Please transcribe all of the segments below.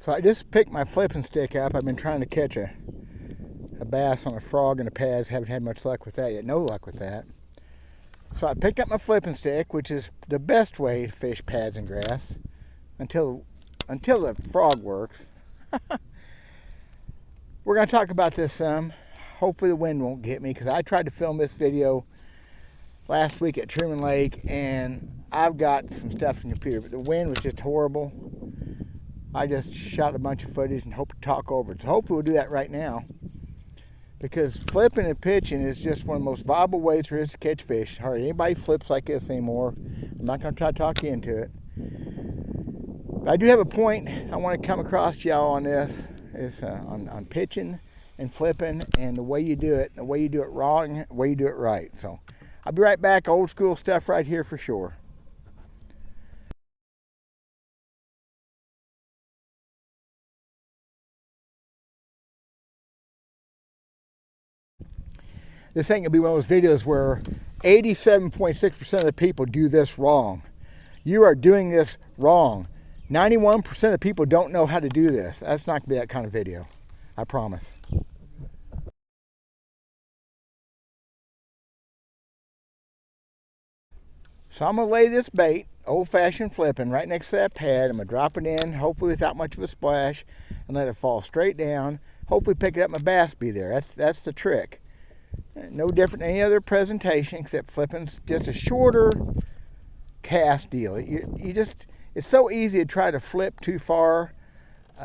So I just picked my flipping stick up. I've been trying to catch a bass on a frog in the pads. Haven't had much luck with that yet. No luck with that. So I picked up my flipping stick, which is the best way to fish pads and grass until the frog works. We're going to talk about this some. Hopefully the wind won't get me, because I tried to film this video last week at Truman Lake and I've got some stuff in the computer, but the wind was just horrible. I just shot a bunch of footage and hope to talk over it. So hopefully we'll do that right now, because flipping and pitching is just one of the most viable ways there is to catch fish. Hardly anybody flips like this anymore. I'm not going to try to talk you into it. But I do have a point I want to come across to y'all on this, is on pitching and flipping, and the way you do it, the way you do it wrong, the way you do it right. So I'll be right back. Old school stuff right here for sure. This ain't gonna be one of those videos where 87.6% of the people do this wrong. You are doing this wrong. 91% of people don't know how to do this. That's not gonna be that kind of video, I promise. So I'm gonna lay this bait, old-fashioned flipping, right next to that pad. I'm gonna drop it in, hopefully without much of a splash, and let it fall straight down. Hopefully pick it up, my bass be there. That's the trick. No different than any other presentation, except flipping's just a shorter cast deal. It's so easy to try to flip too far.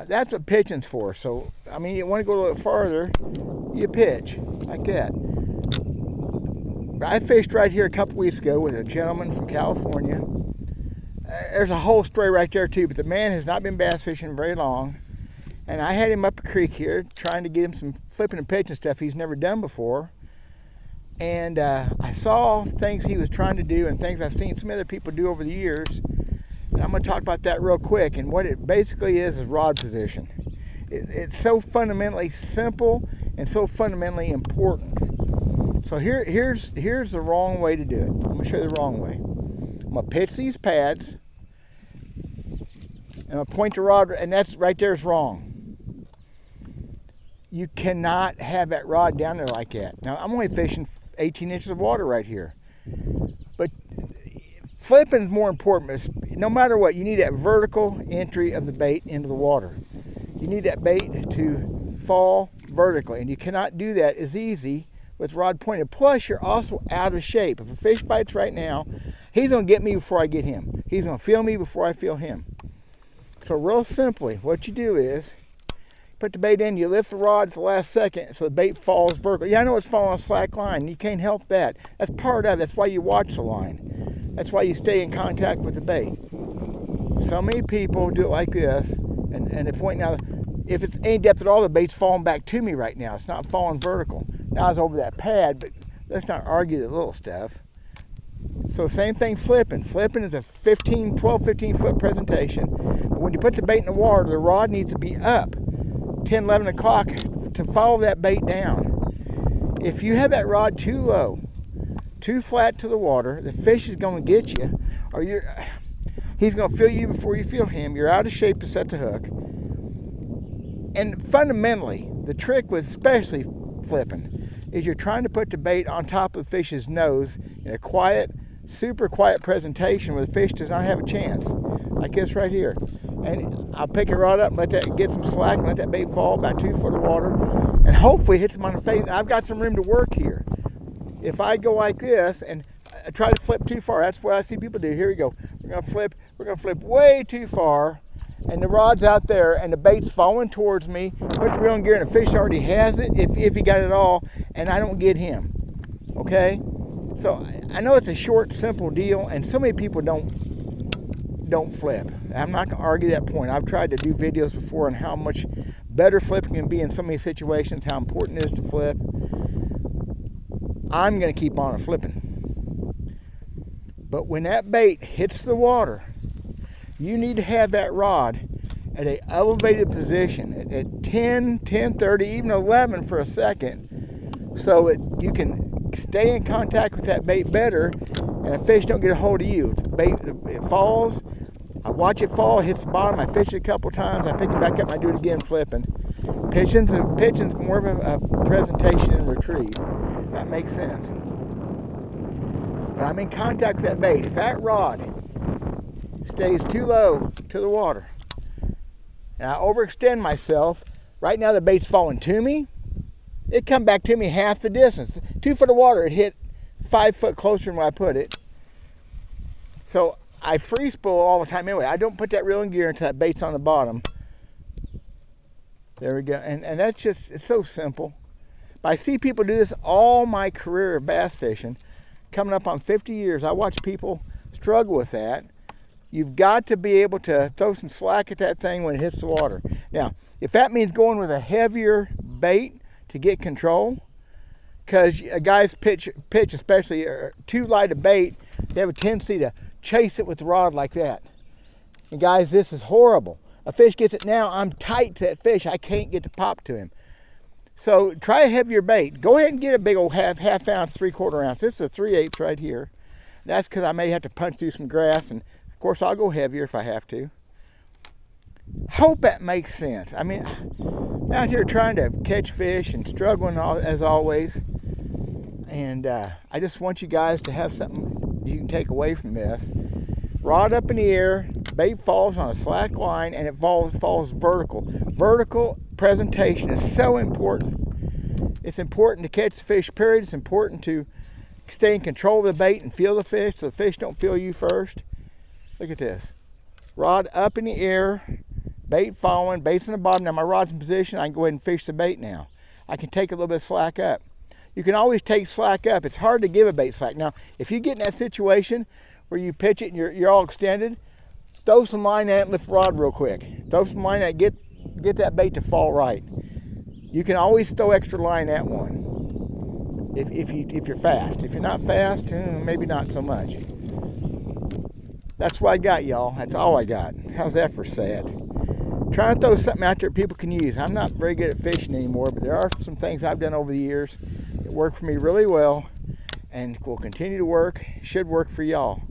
That's what pitching's for. So, I mean, you want to go a little farther, you pitch like that. I fished right here a couple weeks ago with a gentleman from California. There's a whole story right there too, but the man has not been bass fishing very long. And I had him up a creek here trying to get him some flipping and pitching stuff he's never done before. And I saw things he was trying to do and things I've seen some other people do over the years. And I'm going to talk about that real quick. And what it basically is rod position. It's so fundamentally simple and so fundamentally important. So here's the wrong way to do it. I'm going to show you the wrong way. I'm going to pitch these pads. And I'm going to point the rod, and that's right there is wrong. You cannot have that rod down there like that. Now, I'm only fishing 18 inches of water right here. But flipping is more important. No matter what, you need that vertical entry of the bait into the water. You need that bait to fall vertically, and you cannot do that as easy with rod pointed. Plus, you're also out of shape. If a fish bites right now, he's going to get me before I get him. He's going to feel me before I feel him. So real simply, what you do is put the bait in, you lift the rod at the last second so the bait falls vertical. Yeah, I know it's falling on a slack line. You can't help that. That's part of it. That's why you watch the line. That's why you stay in contact with the bait. So many people do it like this, and they point now, if it's any depth at all, the bait's falling back to me right now. It's not falling vertical. Now I was over that pad, but let's not argue the little stuff. So same thing flipping. Flipping is a 12, 15 foot presentation. But when you put the bait in the water, the rod needs to be up 10, 11 o'clock to follow that bait down. If you have that rod too low, too flat to the water, the fish is going to get you, or he's going to feel you before you feel him. You're out of shape to set the hook. And fundamentally, the trick with especially flipping is you're trying to put the bait on top of the fish's nose in a quiet, super quiet presentation where the fish does not have a chance, like this right here. And I'll pick a rod up and let that get some slack and let that bait fall about 2 foot of water, and hopefully hits him on the face. I've got some room to work here. If I go like this and I try to flip too far, that's what I see people do. Here we go. We're gonna flip way too far, and the rod's out there and the bait's falling towards me. Put the reel in gear and the fish already has it, if he got it all, and I don't get him. Okay? So I know it's a short, simple deal, and so many people don't flip. I'm not gonna argue that point. I've tried to do videos before on how much better flipping can be in so many situations, how important it is to flip. I'm gonna keep on flipping. But when that bait hits the water, you need to have that rod at an elevated position at 10, 10:30, even 11 for a second, so that you can stay in contact with that bait better and the fish don't get a hold of you. If the bait, it falls, I watch it fall, hits the bottom, I fish it a couple times, I pick it back up, and I do it again flipping. Pitching's more of a presentation and retrieve. That makes sense. But I'm in contact with that bait. If that rod stays too low to the water and I overextend myself, right now the bait's falling to me, it come back to me half the distance. 2 foot of water, it hit 5 foot closer than where I put it. So I free spool all the time anyway. I don't put that reeling gear until that bait's on the bottom. There we go. And that's just, it's so simple. But I see people do this all my career of bass fishing. Coming up on 50 years, I watch people struggle with that. You've got to be able to throw some slack at that thing when it hits the water. Now, if that means going with a heavier bait to get control, because guys pitch especially too light a bait, they have a tendency to chase it with the rod like that. And guys, this is horrible. A fish gets it now, I'm tight to that fish, I can't get the pop to him. So try a heavier bait. Go ahead and get a big old half ounce, 3/4 ounce. This is a 3/8 right here. That's because I may have to punch through some grass, and of course I'll go heavier if I have to. Hope that makes sense. I mean, I'm out here trying to catch fish and struggling as always. And I just want you guys to have something you can take away from this. Rod up in the air, bait falls on a slack line, and it falls vertical. Vertical presentation is so important. It's important to catch the fish, period. It's important to stay in control of the bait and feel the fish so the fish don't feel you first. Look at this. Rod up in the air, bait falling, bait's on the bottom. Now my rod's in position, I can go ahead and fish the bait now. I can take a little bit of slack up. You can always take slack up. It's hard to give a bait slack. Now, if you get in that situation where you pitch it and you're all extended, throw some line at it and lift the rod real quick. Throw some line at it, get that bait to fall right. You can always throw extra line at one if you're fast. If you're not fast, maybe not so much. That's what I got, y'all. That's all I got. How's that for sad? Try and throw something out there people can use. I'm not very good at fishing anymore, but there are some things I've done over the years that work for me really well and will continue to work, should work for y'all.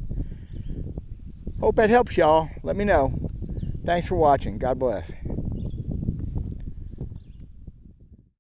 Hope that helps y'all. Let me know. Thanks for watching. God bless.